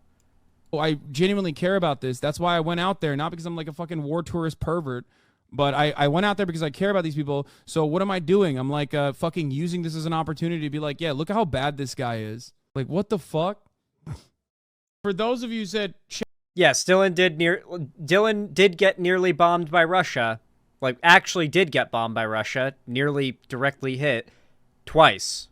Oh, I genuinely care about this. That's why I went out there. Not because I'm like a fucking war tourist pervert, but I went out there because I care about these people. So what am I doing? I'm like fucking using this as an opportunity to be like, yeah, look at how bad this guy is. Like, what the fuck? For those of you who said... Yes, Dylan did get nearly bombed by Russia. Like, actually did get bombed by Russia. Nearly directly hit. Twice.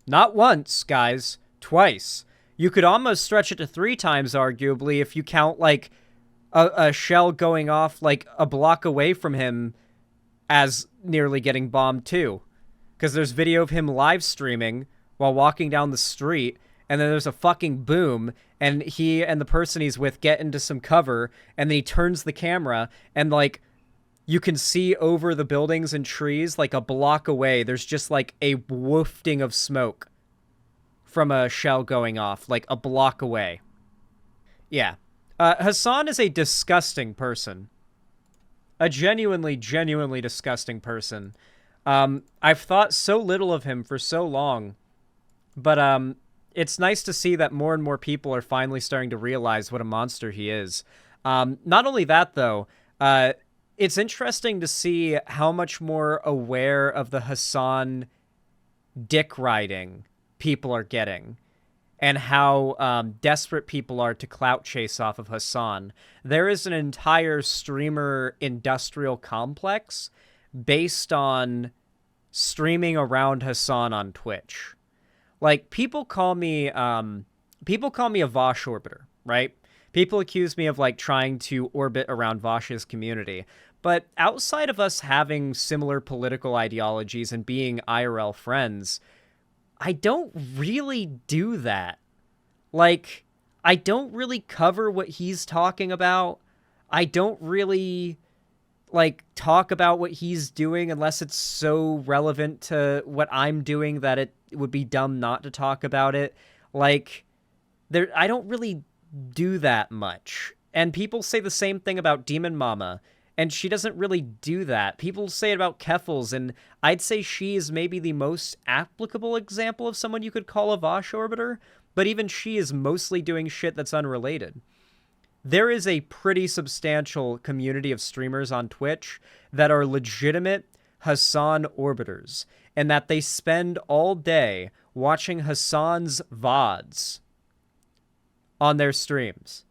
Not once, guys. Twice. You could almost stretch it to 3 times, arguably, if you count, like, a shell going off, like, a block away from him as nearly getting bombed, too. Because there's video of him live streaming while walking down the street, and then there's a fucking boom, and he and the person he's with get into some cover, and then he turns the camera, and like you can see over the buildings and trees like a block away, there's just like a wafting of smoke from a shell going off, like a block away. Yeah. Hasan is a disgusting person. A genuinely disgusting person. I've thought so little of him for so long, but it's nice to see that more and more people are finally starting to realize what a monster he is. Not only that, though, it's interesting to see how much more aware of the Hasan dick riding people are getting, and how desperate people are to clout chase off of Hasan. There is an entire streamer industrial complex based on streaming around Hasan on Twitch. Like, people call me a Vosh orbiter, right? People accuse me of, like, trying to orbit around Vosh's community. But outside of us having similar political ideologies and being IRL friends, I don't really do that. Like, I don't really cover what he's talking about. I don't really, like, talk about what he's doing unless it's so relevant to what I'm doing that it would be dumb not to talk about it. Like, I don't really do that much. And people say the same thing about Demon Mama, and she doesn't really do that. People say it about Keffels, and I'd say she is maybe the most applicable example of someone you could call a Vosh orbiter, but even she is mostly doing shit that's unrelated. There is a pretty substantial community of streamers on Twitch that are legitimate Hasan orbiters, and that they spend all day watching Hasan's VODs on their streams.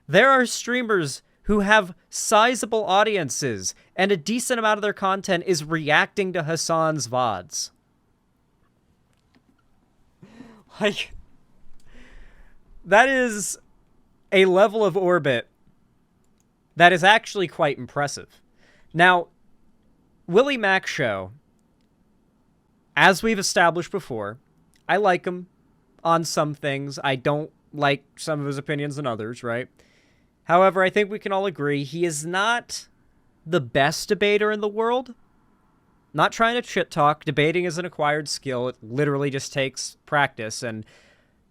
There are streamers who have sizable audiences, and a decent amount of their content is reacting to Hasan's VODs. Like, that is a level of orbit that is actually quite impressive. Now, Willie Mac Show, as we've established before, I like him on some things. I don't like some of his opinions on others, right? However, I think we can all agree he is not the best debater in the world. Not trying to shit talk. Debating is an acquired skill. It literally just takes practice, and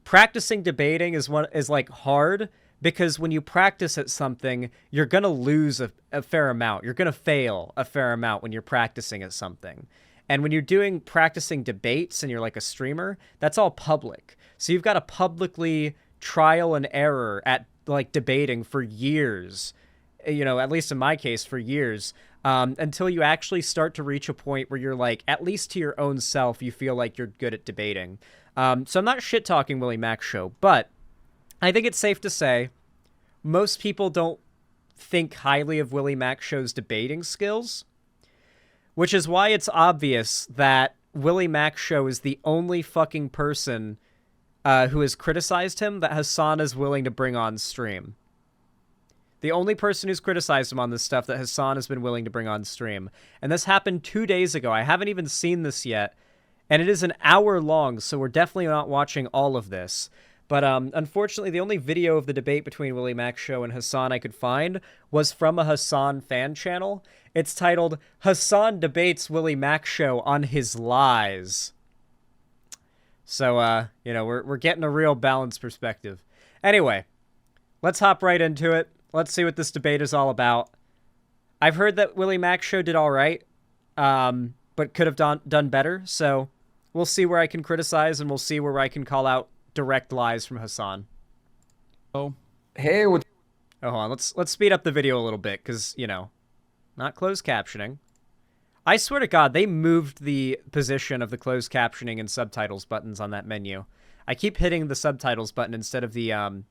practicing debating is like hard, because when you practice at something, you're going to lose a fair amount. You're going to fail a fair amount when you're practicing at something. And when you're practicing debates and you're like a streamer, that's all public. So you've got to publicly trial and error at like debating for years, you know, at least in my case, for years, until you actually start to reach a point where you're like, at least to your own self, you feel like you're good at debating. So I'm not shit talking Willie Mac Show, but I think it's safe to say most people don't think highly of Willie Mac Show's debating skills, which is why it's obvious that Willie Mac Show is the only fucking person who has criticized him that Hasan is willing to bring on stream. The only person who's criticized him on this stuff that Hasan has been willing to bring on stream. And this happened 2 days ago. I haven't even seen this yet. And it is an hour long, so we're definitely not watching all of this. But unfortunately, the only video of the debate between Willie Mac Show and Hasan I could find was from a Hasan fan channel. It's titled, "Hasan Debates Willie Mac Show on His Lies." So, you know, we're getting a real balanced perspective. Anyway, let's hop right into it. Let's see what this debate is all about. I've heard that Willie Mac Show did all right, but could have done better. So we'll see where I can criticize, and we'll see where I can call out direct lies from Hasan. Oh, hey, what? Oh, hold on. Let's speed up the video a little bit, because, you know, not closed captioning. I swear to God, they moved the position of the closed captioning and subtitles buttons on that menu. I keep hitting the subtitles button instead of the,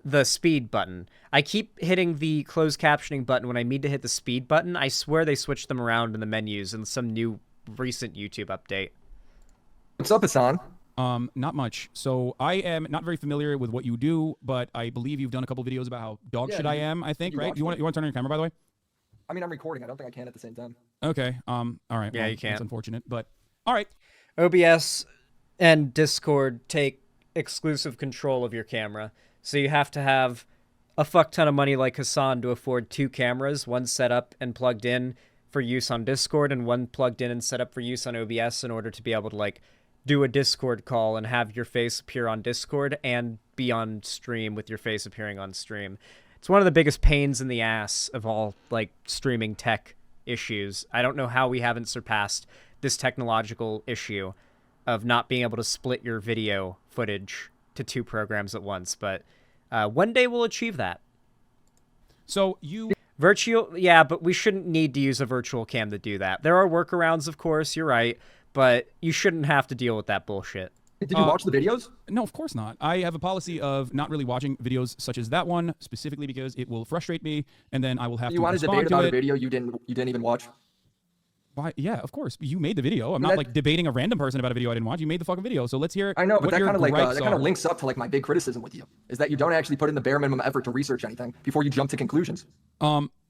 the speed button. I keep hitting the closed captioning button when I need to hit the speed button. I swear they switched them around in the menus in some new recent YouTube update. What's up, Hasan? Not much. So I am not very familiar with what you do, but I believe you've done a couple videos about how dog shit I am, I think, right? You want to turn on your camera, by the way? I mean, I'm recording. I don't think I can at the same time. Okay. All right. Yeah, well, you can. That's unfortunate, but all right. OBS and Discord take exclusive control of your camera. So you have to have a fuck ton of money like Hasan to afford 2 cameras, one set up and plugged in for use on Discord and one plugged in and set up for use on OBS in order to be able to like do a Discord call and have your face appear on Discord and be on stream with your face appearing on stream. It's one of the biggest pains in the ass of all like streaming tech issues. I don't know how we haven't surpassed this technological issue of not being able to split your video footage to 2 programs at once, but one day we'll achieve that. So you... Yeah, but we shouldn't need to use a virtual cam to do that. There are workarounds, of course, you're right, but you shouldn't have to deal with that bullshit. Did you watch the videos? No, of course not. I have a policy of not really watching videos such as that one, specifically because it will frustrate me, and then I will have to respond to it. You wanted to debate about a video you didn't even watch? Why? Yeah, of course. You made the video. I'm not like debating a random person about a video I didn't watch. You made the fucking video, so let's hear. I know, but that kind of like that kind of links up to like my big criticism with you, is that you don't actually put in the bare minimum effort to research anything before you jump to conclusions.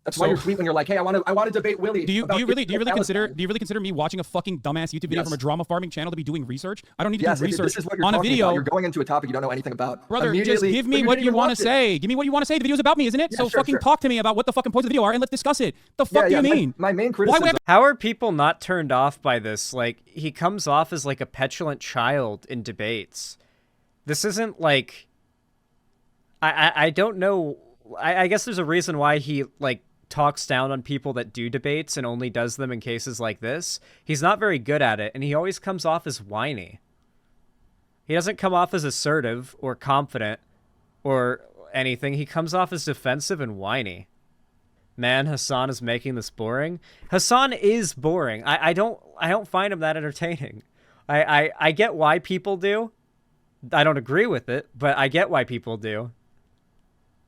That's why you're tweeting when you're like, hey, I want to debate Willie. Do you really consider me watching a fucking dumbass YouTube video from a drama farming channel to be doing research? I don't need to do research this is what you're on a video. About. You're going into a topic you don't know anything about. Brother, just give me what you want to say. Give me what you want to say. The video's about me, isn't it? Yeah, so sure, fucking talk to me about what the fucking points of the video are and let's discuss it. The fuck yeah, do you mean? My main criticism. How are people not turned off by this? Like, he comes off as like a petulant child in debates. This isn't like... I don't know. I guess there's a reason why he like talks down on people that do debates and only does them in cases like this. He's not very good at it, and he always comes off as whiny. He doesn't come off as assertive or confident or anything. He comes off as defensive and whiny. Man, Hasan is making this boring. Hasan is boring. I don't find him that entertaining. I get why people do. I don't agree with it, but I get why people do.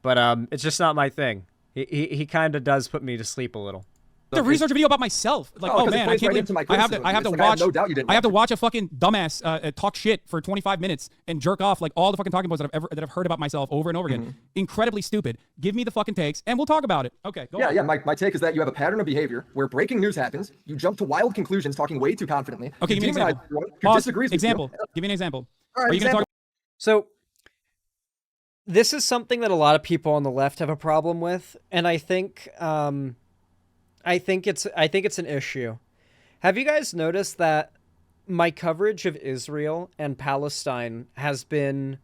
But it's just not my thing. He kind of does put me to sleep a little. To research a video about myself. Like, oh man, I can't believe I have to watch a fucking dumbass talk shit for 25 minutes and jerk off like all the fucking talking points that I've heard about myself over and over again. Incredibly stupid. Give me the fucking takes and we'll talk about it. Okay, go on. Yeah, my take is that you have a pattern of behavior where breaking news happens, you jump to wild conclusions talking way too confidently. Okay, give me an example. Example. Give me an example. All right, are you going to talk? So this is something that a lot of people on the left have a problem with, and I think it's an issue. Have you guys noticed that my coverage of Israel and Palestine has been,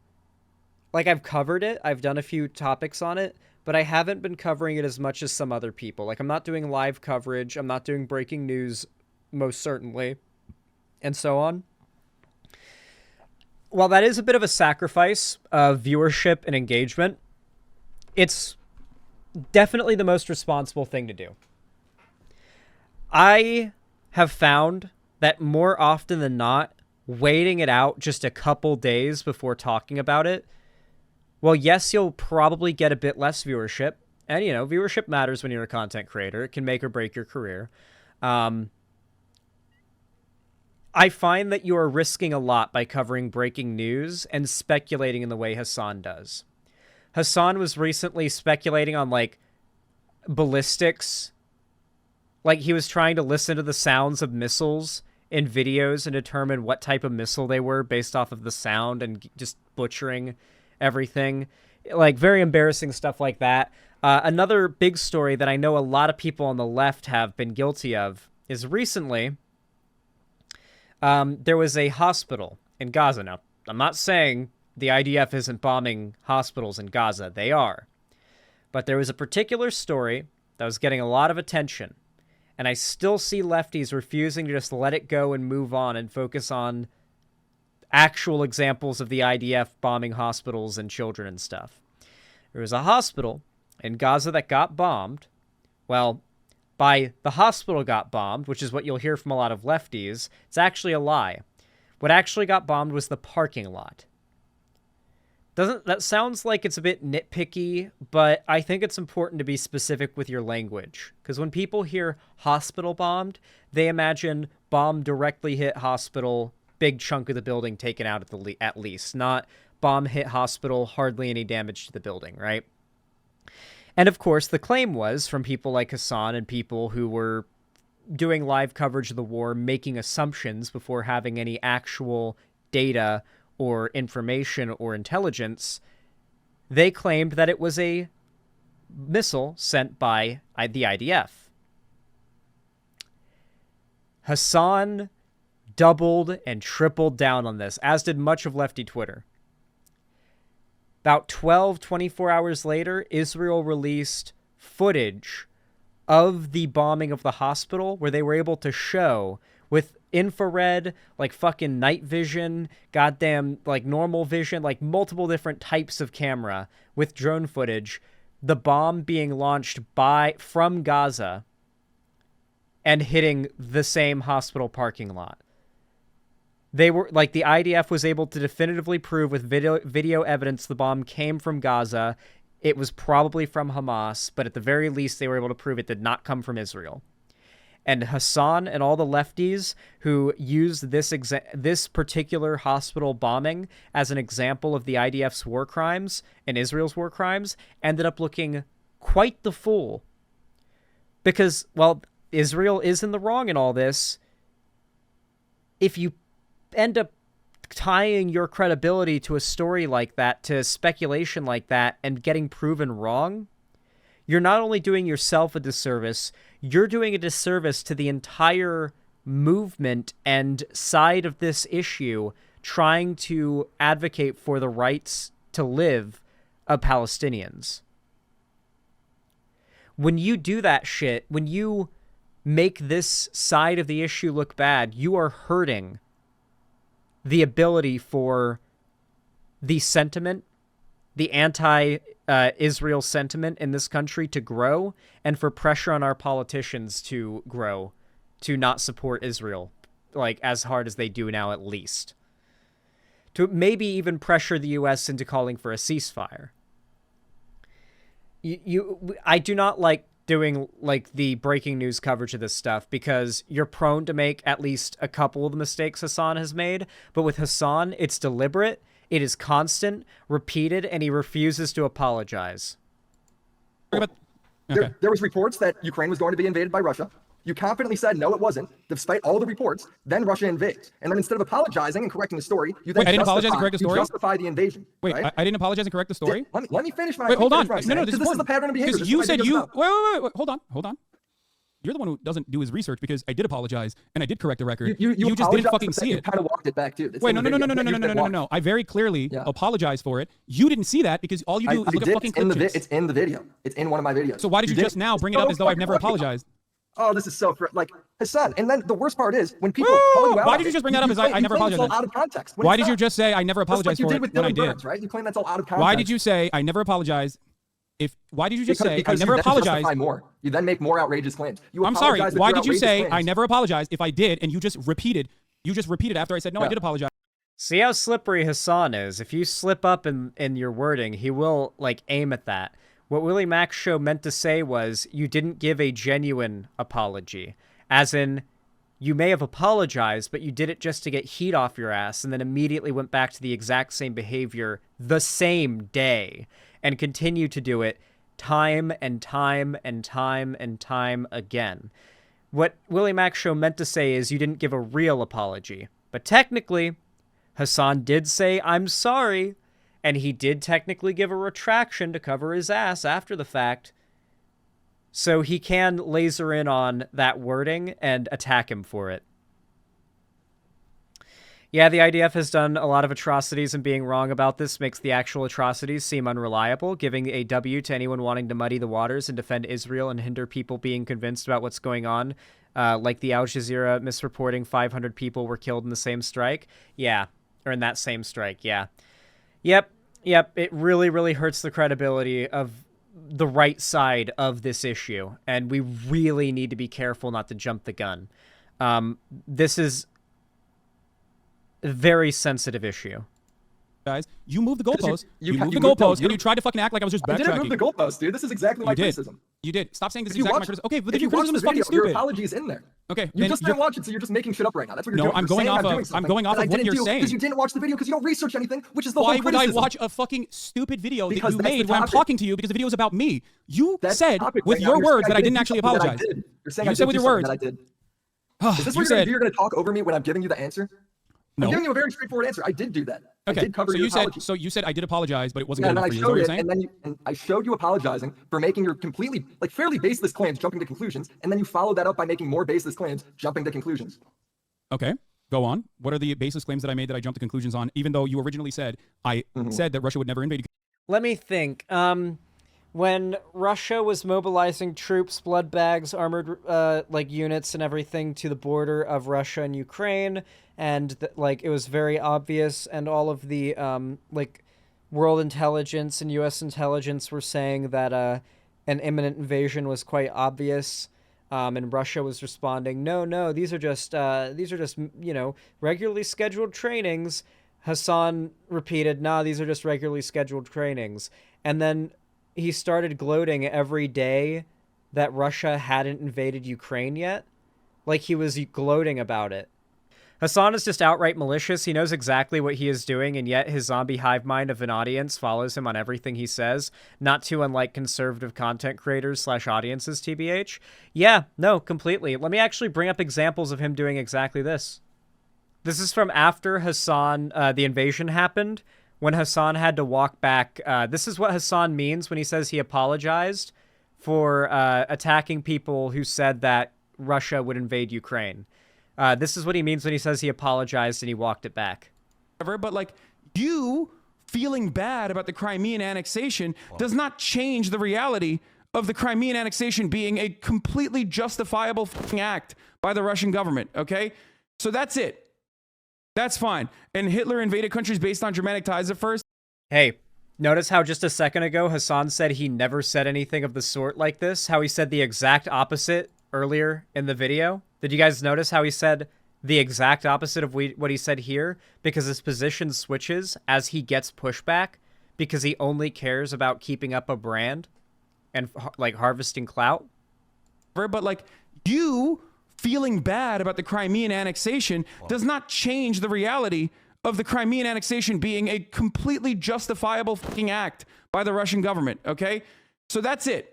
like, I've covered it, I've done a few topics on it, but I haven't been covering it as much as some other people. Like, I'm not doing live coverage, I'm not doing breaking news, most certainly, and so on. While that is a bit of a sacrifice of viewership and engagement, it's definitely the most responsible thing to do. I have found that more often than not, waiting it out just a couple days before talking about it, well, yes, you'll probably get a bit less viewership. And, you know, viewership matters when you're a content creator. It can make or break your career. I find that you are risking a lot by covering breaking news and speculating in the way Hasan does. Hasan was recently speculating on, like, ballistics. Like, he was trying to listen to the sounds of missiles in videos and determine what type of missile they were based off of the sound and just butchering everything. Like, very embarrassing stuff like that. Another big story that I know a lot of people on the left have been guilty of is recently there was a hospital in Gaza. Now, I'm not saying the IDF isn't bombing hospitals in Gaza. They are. But there was a particular story that was getting a lot of attention. And I still see lefties refusing to just let it go and move on and focus on actual examples of the IDF bombing hospitals and children and stuff. There was a hospital in Gaza that got bombed. Well, by the hospital got bombed, which is what you'll hear from a lot of lefties, it's actually a lie. What actually got bombed was the parking lot. That sounds like it's a bit nitpicky, but I think it's important to be specific with your language. Because when people hear hospital bombed, they imagine bomb directly hit hospital, big chunk of the building taken out at least. Not bomb hit hospital, hardly any damage to the building, right? And of course, the claim was from people like Hasan and people who were doing live coverage of the war, making assumptions before having any actual data or information or intelligence. They claimed that it was a missile sent by the IDF. Hasan doubled and tripled down on this, as did much of lefty Twitter. About 24 hours later, Israel released footage of the bombing of the hospital where they were able to show with infrared, like fucking night vision, goddamn like normal vision, like multiple different types of camera with drone footage, the bomb being launched from Gaza and hitting the same hospital parking lot. They were like, the IDF was able to definitively prove with video evidence the bomb came from Gaza. It was probably from Hamas, but at the very least they were able to prove it did not come from Israel. And Hasan and all the lefties who used this particular hospital bombing as an example of the IDF's war crimes and Israel's war crimes ended up looking quite the fool. Because, well, Israel is in the wrong in all this. If you end up tying your credibility to a story like that, to speculation like that, and getting proven wrong, you're not only doing yourself a disservice, you're doing a disservice to the entire movement and side of this issue trying to advocate for the rights to live of Palestinians. When you do that shit, when you make this side of the issue look bad, you are hurting the ability for the sentiment, the anti-Israel sentiment in this country to grow, and for pressure on our politicians to grow, to not support Israel, like as hard as they do now at least. To maybe even pressure the U.S. into calling for a ceasefire. I do not like doing like the breaking news coverage of this stuff because you're prone to make at least a couple of the mistakes Hasan has made. But with Hasan, it's deliberate, it is constant, repeated, and he refuses to apologize. There was reports that Ukraine was going to be invaded by Russia. You confidently said, no, it wasn't, despite all the reports. Then Russia invades. And then instead of apologizing and correcting the story, you then justify the invasion. Wait, right? I didn't apologize and correct the story? Let me finish my... Wait, hold on. No, this is the pattern of behavior. Because you said you... Wait, hold on. You're the one who doesn't do his research because I did apologize and I did correct the record. You just didn't fucking see it. You kind of walked it back, too. Wait, no. I very clearly apologized for it. You didn't see that because all you do is look at fucking clip. It's in the video. It's in one of my videos. So why did you just now bring it up as though I've never apologized? Oh, this is so like Hasan. And then the worst part is when people call you out. Why did you just bring that up as I never apologized? It's all out of context. Why did you just say I never apologized for it when I did? Right? You claim that's all out of context. Why did you say I never apologized? Why did you just say I never apologized? You then make more outrageous claims. I'm sorry. Why did you say I never apologized if I did and you just repeated after I said no, I did apologize? See how slippery Hasan is. If you slip up in your wording, he will like aim at that. What Willie Mac's show meant to say was you didn't give a genuine apology. As in, you may have apologized, but you did it just to get heat off your ass and then immediately went back to the exact same behavior the same day and continued to do it time and time and time and time again. What Willie Mac's show meant to say is you didn't give a real apology. But technically, Hasan did say, I'm sorry, and he did technically give a retraction to cover his ass after the fact. So he can laser in on that wording and attack him for it. Yeah, the IDF has done a lot of atrocities, and being wrong about this makes the actual atrocities seem unreliable, giving a W to anyone wanting to muddy the waters and defend Israel and hinder people being convinced about what's going on, like the Al Jazeera misreporting 500 people were killed in the same strike. Yeah, or in that same strike, yeah. Yep, it really, really hurts the credibility of the right side of this issue, and we really need to be careful not to jump the gun. This is a very sensitive issue. Guys, you moved the goalpost. You moved the goalpost, and you tried to fucking act like I was just backtracking. I didn't move the goalpost, dude. This is exactly my criticism. You did. Stop saying this is exactly my criticism. Okay, but your criticism is fucking stupid. Your apology is in there. Okay, you just didn't watch it, so you're just making shit up right now. That's what you're doing. No, I'm going off of what you're saying. Because you didn't watch the video because you don't research anything, which is the whole criticism. Why would I watch a fucking stupid video that you made when I'm talking to you because the video is about me? You said with your words that I didn't actually apologize. You're saying I did with your words that I did. Is this where you're going to talk over me when I'm giving you the answer? No. I'm giving you a very straightforward answer. I did do that. Okay. I did cover your apology. So you said I did apologize, but it wasn't Yeah, good and enough then for I you. Is that what showed you're it, saying? and I showed you apologizing for making your completely, like, fairly baseless claims, jumping to conclusions, and then you followed that up by making more baseless claims, jumping to conclusions. Okay. Go on. What are the baseless claims that I made that I jumped to conclusions on, even though you originally said I said that Russia would never invade? Let me think. When Russia was mobilizing troops, blood bags, armored like units and everything to the border of Russia and Ukraine, and like it was very obvious, and all of the like world intelligence and U.S. intelligence were saying that an imminent invasion was quite obvious. And Russia was responding, no, these are just you know, regularly scheduled trainings. Hasan repeated, nah, these are just regularly scheduled trainings. And then he started gloating every day that Russia hadn't invaded Ukraine yet. Like he was gloating about it. Hasan is just outright malicious. He knows exactly what he is doing, and yet his zombie hive mind of an audience follows him on everything he says, not too unlike conservative content creators / audiences, TBH. Yeah, no, completely. Let me actually bring up examples of him doing exactly this. This is from after Hasan, the invasion happened, when Hasan had to walk back. This is what Hasan means when he says he apologized for attacking people who said that Russia would invade Ukraine. This is what he means when he says he apologized and he walked it back. But like, you feeling bad about the Crimean annexation does not change the reality of the Crimean annexation being a completely justifiable act by the Russian government, okay? So that's it. That's fine. And Hitler invaded countries based on Germanic ties at first. Hey, notice how just a second ago Hasan said he never said anything of the sort like this? How he said the exact opposite earlier in the video? Did you guys notice how he said the exact opposite of what he said here? Because his position switches as he gets pushback because he only cares about keeping up a brand and like harvesting clout. But like, you feeling bad about the Crimean annexation does not change the reality of the Crimean annexation being a completely justifiable act by the Russian government, okay? So that's it.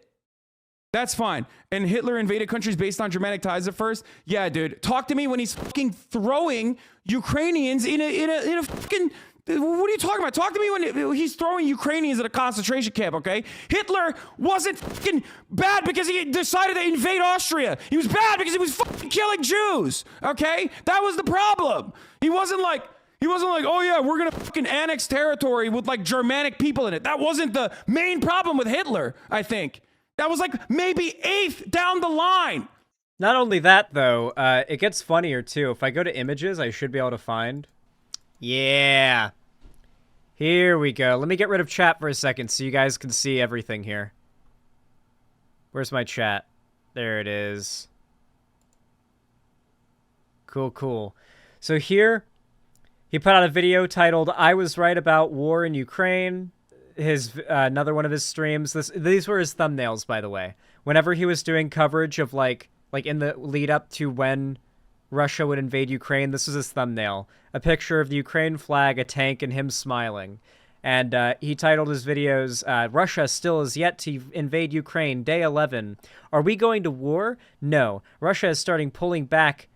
That's fine. And Hitler invaded countries based on Germanic ties at first? Yeah, dude. Talk to me when he's fucking throwing Ukrainians in a fucking... What are you talking about? Talk to me when he's throwing Ukrainians at a concentration camp, okay? Hitler wasn't fucking bad because he decided to invade Austria. He was bad because he was fucking killing Jews, okay? That was the problem. He wasn't like, oh yeah, we're gonna fucking annex territory with like Germanic people in it. That wasn't the main problem with Hitler, I think. That was like maybe 8th down the line. Not only that, though, it gets funnier, too. If I go to images, I should be able to find... Yeah. Here we go. Let me get rid of chat for a second so you guys can see everything here. Where's my chat? There it is. Cool. So here, he put out a video titled, I Was Right About War in Ukraine. His another one of his streams. These were his thumbnails, by the way. Whenever he was doing coverage of like in the lead up to when Russia would invade Ukraine, this was his thumbnail. A picture of the Ukraine flag, a tank, and him smiling. And he titled his videos, Russia still is yet to invade Ukraine, day 11. Are we going to war? No. Russia is starting pulling back.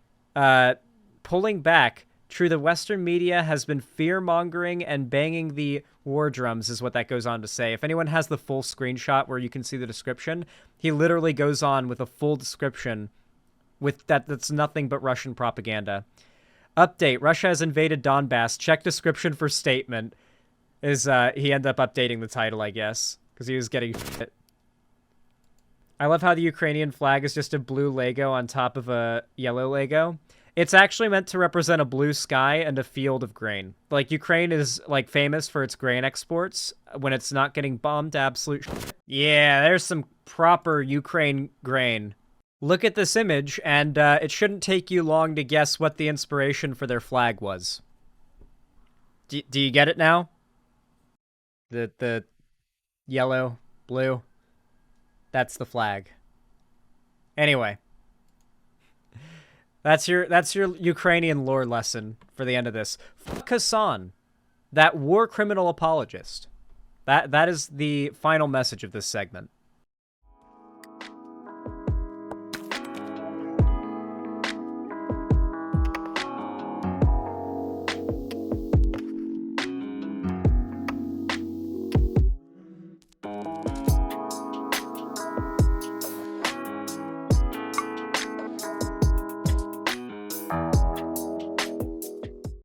True, the Western media has been fear-mongering and banging the war drums, is what that goes on to say. If anyone has the full screenshot where you can see the description, he literally goes on with a full description with that's nothing but Russian propaganda. Update, Russia has invaded Donbass. Check description for statement. Is he ended up updating the title, I guess, because he was getting shit. I love how the Ukrainian flag is just a blue Lego on top of a yellow Lego. It's actually meant to represent a blue sky and a field of grain. Like, Ukraine is, like, famous for its grain exports when it's not getting bombed to absolute shit. Yeah, there's some proper Ukraine grain. Look at this image, and it shouldn't take you long to guess what the inspiration for their flag was. Do you get it now? The yellow, blue. That's the flag. Anyway. That's your Ukrainian lore lesson for the end of this. Fuck Hasan, that war criminal apologist. That is the final message of this segment.